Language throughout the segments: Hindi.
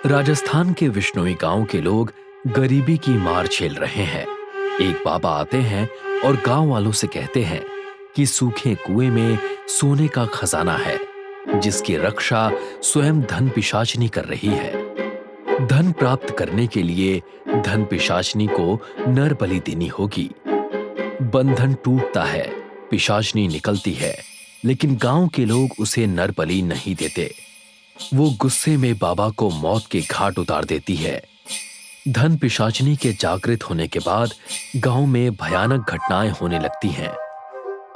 राजस्थान के विश्नोई गांव के लोग गरीबी की मार झेल रहे हैं। एक बाबा आते हैं और गांव वालों से कहते हैं कि सूखे कुएं में सोने का खजाना है, जिसकी रक्षा स्वयं धन पिशाचनी कर रही है। धन प्राप्त करने के लिए धन पिशाचनी को नर बलि देनी होगी। बंधन टूटता है, पिशाचनी निकलती है, लेकिन गांव के लोग उसे नर बलि नहीं देते। वो गुस्से में बाबा को मौत के घाट उतार देती है। धन पिशाचनी के जागृत होने के बाद गांव में भयानक घटनाएं होने लगती हैं।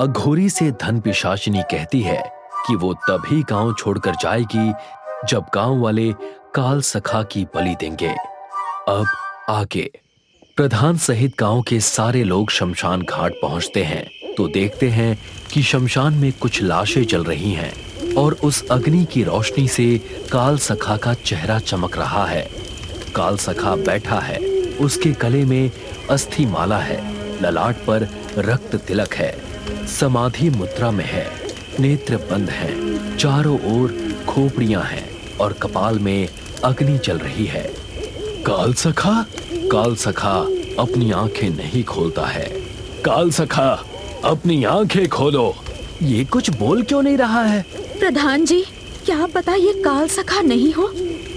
अघोरी से धन पिशाचनी कहती है कि वो तभी गांव छोड़कर जाएगी जब गांव वाले काल सखा की बलि देंगे। अब आगे प्रधान सहित गांव के सारे लोग शमशान घाट पहुंचते हैं तो देखते हैं कि शमशान में कुछ लाशें जल रही हैं और उस अग्नि की रोशनी से काल सखा का चेहरा चमक रहा है। काल सखा बैठा है, उसके गले में अस्थि माला है, ललाट पर रक्त तिलक है, समाधि मुद्रा में है, नेत्र बंद हैं, चारों ओर खोपड़ियां हैं और कपाल में अग्नि जल रही है। काल सखा अपनी आंखें नहीं खोलता है। काल सखा अपनी आंखें खोलो। ये कुछ बोल क्यों नहीं रहा है? प्रधान जी, क्या आप पता ये काल सखा नहीं हो?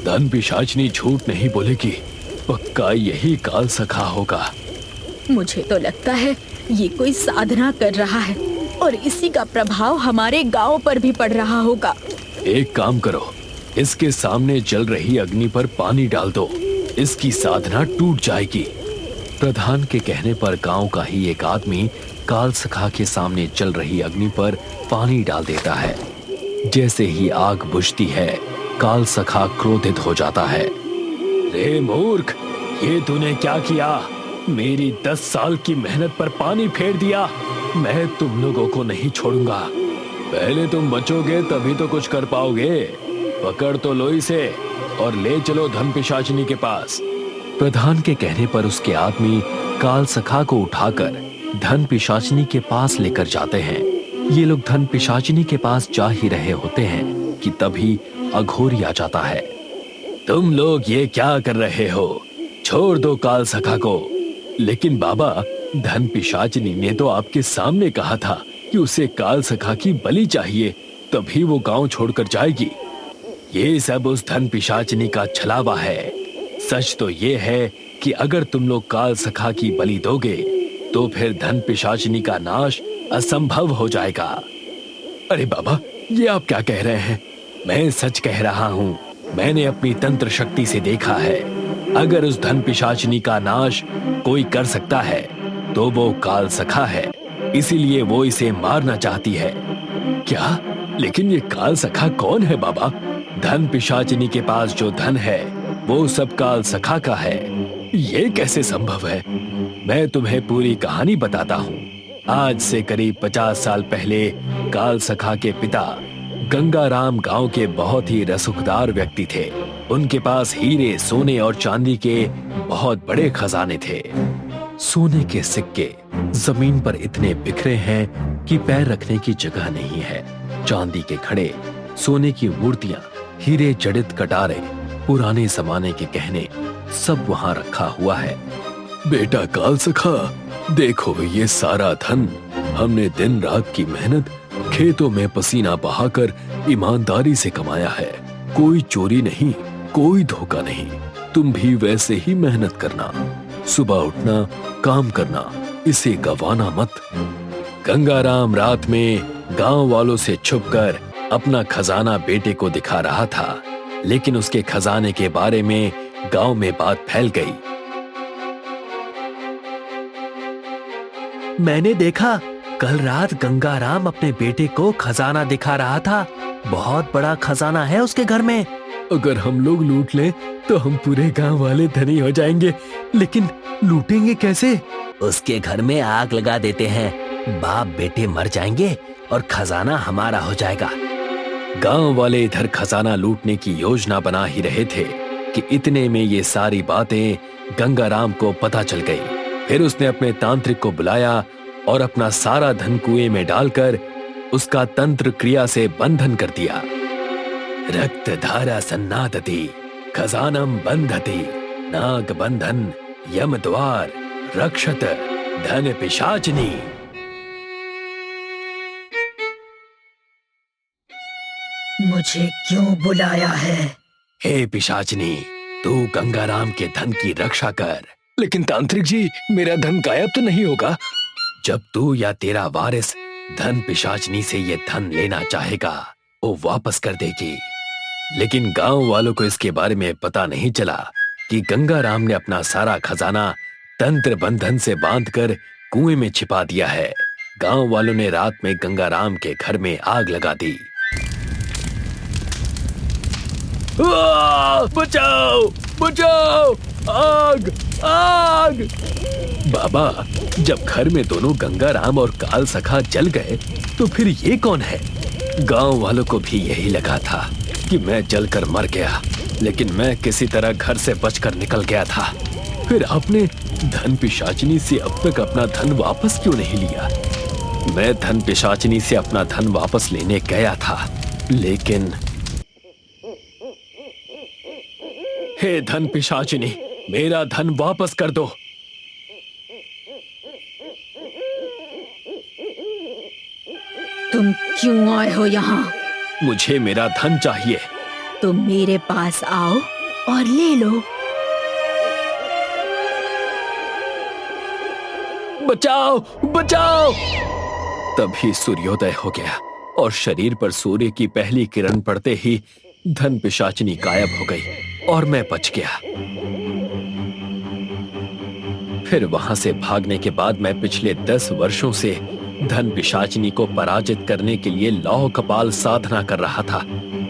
धन पिशाचनी झूठ नहीं बोलेगी, पक्का यही काल सखा होगा। मुझे तो लगता है ये कोई साधना कर रहा है और इसी का प्रभाव हमारे गांव पर भी पड़ रहा होगा। एक काम करो, इसके सामने जल रही अग्नि पर पानी डाल दो, इसकी साधना टूट जाएगी। प्रधान के कहने पर गांव का ही एक आदमी काल सखा के सामने जल रही अग्नि पर पानी डाल देता है। जैसे ही आग बुझती है, काल सखा क्रोधित हो जाता है। रे मूर्ख, ये तूने क्या किया? मेरी 10 साल की मेहनत पर पानी फेर दिया। मैं तुम लोगों को नहीं छोड़ूंगा। पहले तुम बचोगे तभी तो कुछ कर पाओगे। पकड़ तो लो इसे और ले चलो धन पिशाचनी के पास। प्रधान के कहने पर उसके आदमी काल सखा को उठाकर धन पिशाचनी के पास लेकर जाते हैं। ये लोग धन पिशाचनी के पास जा ही रहे होते हैं कि तभी अघोरी आ जाता है। तुम लोग ये क्या कर रहे हो? छोड़ दो काल सखा को। लेकिन बाबा, धन पिशाचनी ने तो आपके सामने कहा था कि उसे काल सखा की बलि चाहिए, तभी वो गांव छोड़कर जाएगी। ये सब उस धन पिशाचनी का छलावा है। सच तो ये है कि अगर तुम लोग काल सखा की बलि दोगे तो फिर धन पिशाचनी का नाश असंभव हो जाएगा। अरे बाबा, ये आप क्या कह रहे हैं? मैं सच कह रहा हूँ। मैंने अपनी तंत्र शक्ति से देखा है, अगर उस धन पिशाचनी का नाश कोई कर सकता है तो वो काल सखा है, इसीलिए वो इसे मारना चाहती है। क्या? लेकिन ये काल सखा कौन है बाबा? धन पिशाचनी के पास जो धन है वो सब काल सखा का है। ये कैसे संभव है? मैं तुम्हें पूरी कहानी बताता हूँ। आज से करीब 50 साल पहले काल सखा के पिता गंगाराम गांव के बहुत ही रसूखदार व्यक्ति थे। उनके पास हीरे, सोने और चांदी के बहुत बड़े खजाने थे। सोने के सिक्के जमीन पर इतने बिखरे हैं कि पैर रखने की जगह नहीं है। चांदी के घड़े, सोने की मूर्तियां, हीरे जड़ित कटारे, पुराने जमाने के गहने, सब वहां रखा हुआ है। बेटा काल सखा, देखो ये सारा धन हमने दिन रात की मेहनत, खेतों में पसीना बहाकर ईमानदारी से कमाया है। कोई चोरी नहीं, कोई धोखा नहीं। तुम भी वैसे ही मेहनत करना, सुबह उठना, काम करना, इसे गंवाना मत। गंगाराम रात में गांव वालों से छुपकर अपना खजाना बेटे को दिखा रहा था, लेकिन उसके खजाने के बारे में गांव में बात फैल गई। मैंने देखा, कल रात गंगाराम अपने बेटे को खजाना दिखा रहा था। बहुत बड़ा खजाना है उसके घर में। अगर हम लोग लूट लें तो हम पूरे गांव वाले धनी हो जाएंगे, लेकिन लूटेंगे कैसे? उसके घर में आग लगा देते हैं, बाप बेटे मर जाएंगे और खजाना हमारा हो जाएगा। गांव वाले इधर खजाना लूटने की योजना बना ही रहे थे कि इतने में ये सारी बातें गंगाराम को पता चल गई। फिर उसने अपने तांत्रिक को बुलाया और अपना सारा धन कुएं में डालकर उसका तंत्र क्रिया से बंधन कर दिया। रक्त धारा सन्नादति, खजानम बंधति नाग बंधन यम द्वार रक्षत धन पिशाचिनी। मुझे क्यों बुलाया है? हे पिशाचिनी, तू गंगाराम के धन की रक्षा कर। लेकिन तांत्रिक जी, मेरा धन गायब तो नहीं होगा? जब तू या तेरा वारिस धन पिशाचिनी से ये धन लेना चाहेगा, वो वापस कर देगी। लेकिन गांव वालों को इसके बारे में पता नहीं चला कि गंगाराम ने अपना सारा खजाना तंत्र बंधन से बांधकर कुएं में छिपा दिया है। गांव वालों ने रात में गंगाराम के घर में आग लगा दी। बचाओ बचाओ, आग आग! बाबा, जब घर में दोनों गंगाराम और काल सखा जल गए तो फिर ये कौन है? गांव वालों को भी यही लगा था कि मैं जलकर मर गया, लेकिन मैं किसी तरह घर से बचकर निकल गया था। फिर आपने धन पिशाचिनी से अब तक अपना धन वापस क्यों नहीं लिया? मैं धन पिशाचिनी से अपना धन वापस लेने गया था, लेकिन हे धन पिशाचिनी, मेरा धन वापस कर दो। तुम क्यों आए हो यहाँ? मुझे मेरा धन चाहिए। तुम मेरे पास आओ और ले लो। बचाओ बचाओ! तभी सूर्योदय हो गया और शरीर पर सूर्य की पहली किरण पड़ते ही धन पिशाचिनी गायब हो गई और मैं बच गया। फिर वहां से भागने के बाद मैं पिछले 10 वर्षों से धन पिशाचिनी को पराजित करने के लिए लौह कपाल साधना कर रहा था।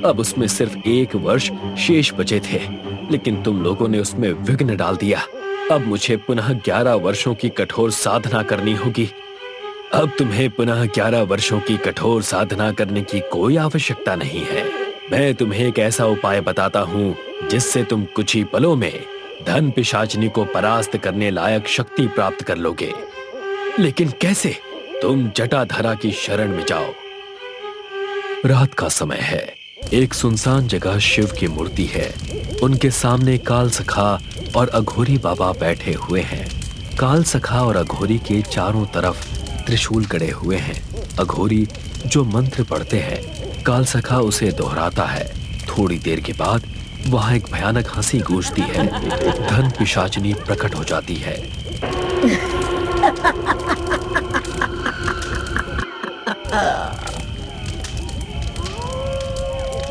अब उसमें सिर्फ 1 वर्ष शेष बचे थे, लेकिन तुम लोगों ने उसमें विघ्न डाल दिया। अब मुझे पुनः 11 वर्षों की कठोर साधना करनी होगी। अब तुम्हें पुनः 11 वर्षों की कठोर साधना करने की कोई आवश्यकता नहीं है। मैं तुम्हें एक ऐसा उपाय बताता हूँ जिससे तुम कुछ ही पलों में धन पिशाचिनी को परास्त करने लायक शक्ति प्राप्त कर लोगे। लेकिन कैसे? तुम जटाधरा की शरण में जाओ। रात का समय है। एक सुनसान जगह शिव की मूर्ति है। उनके सामने काल सखा और अघोरी बाबा बैठे हुए हैं। काल सखा और अघोरी के चारों तरफ त्रिशूल गड़े हुए हैं। अघोरी जो मंत्र पढ़ते हैं, काल सखा उसे दोहराता है। थोड़ी देर के बाद वहां एक भयानक हंसी गूंजती है। धन पिशाचिनी प्रकट हो जाती है।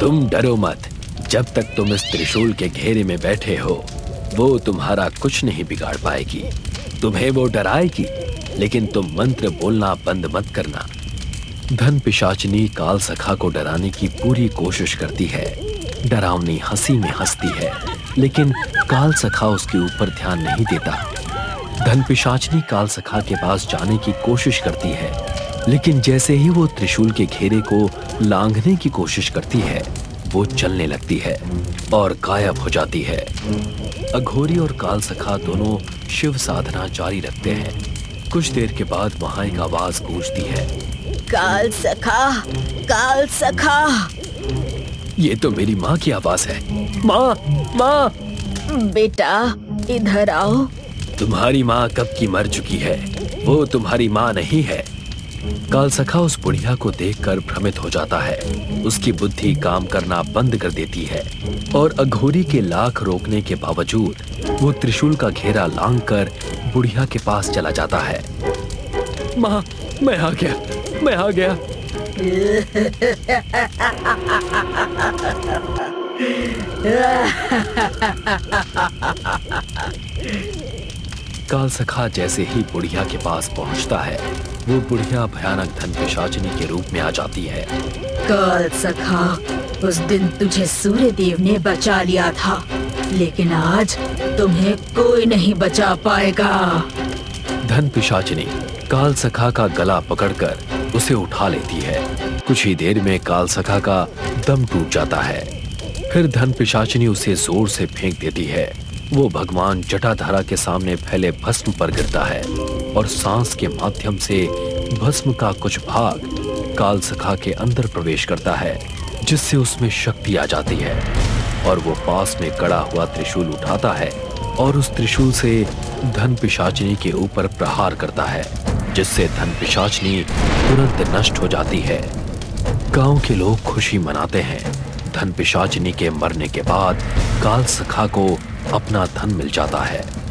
तुम डरो मत। जब तक तुम इस त्रिशूल के घेरे में बैठे हो, वो तुम्हारा कुछ नहीं बिगाड़ पाएगी। तुम्हें वो डराएगी, लेकिन तुम मंत्र बोलना बंद मत करना। धन पिशाचिनी काल सखा को डराने की पूरी कोशिश करती है। डरावनी हंसी में हंसती है, लेकिन काल सखा उसके ऊपर ध्यान नहीं देता। धन पिशाचिनी काल सखा के पास जाने की कोशिश करती है, लेकिन जैसे ही वो त्रिशूल के घेरे को लांघने की कोशिश करती है, वो चलने लगती है और गायब हो जाती है। अघोरी और काल सखा दोनों शिव साधना जारी रखते हैं। कुछ देर के बाद वहां एक आवाज गूंजती है, काल सखा, काल सखा। ये तो मेरी माँ की आवाज है। माँ, माँ! बेटा, इधर आओ। तुम्हारी माँ कब की मर चुकी है, वो तुम्हारी माँ नहीं है। काल सखा उस बुढ़िया को देखकर भ्रमित हो जाता है। उसकी बुद्धि काम करना बंद कर देती है और अघोरी के लाख रोकने के बावजूद वो त्रिशूल का घेरा लांघकर बुढ़िया के पास चला जाता है। माँ, मैं आ गया, मैं आ गया। काल सखा जैसे ही बुढ़िया के पास पहुंचता है, वो बुढ़िया भयानक धन पिशाचिनी के रूप में आ जाती है। काल सखा, उस दिन तुझे सूर्य देव ने बचा लिया था, लेकिन आज तुम्हें कोई नहीं बचा पाएगा। धन पिशाचिनी काल सखा का गला पकड़कर उसे उठा लेती है। कुछ ही देर में काल सखा का दम टूट जाता है। फिर धन पिशाचिनी उसे जोर से फेंक देती है। वो भगवान जटाधारा के सामने फैले भस्म पर गिरता है और सांस के माध्यम से भस्म का कुछ भाग काल सखा के अंदर प्रवेश करता है, जिससे उसमें शक्ति आ जाती है। और वो पास में कड़ा हुआ त्रिशूल उठाता है और उस त्रिशूल से धन पिशाचिनी के ऊपर प्रहार करता है, जिससे धन पिशाचिनी तुरंत नष्ट हो जाती है। गांव के लोग खुशी मनाते हैं। धन पिशाचिनी के मरने के बाद काल सखा को अपना धन मिल जाता है।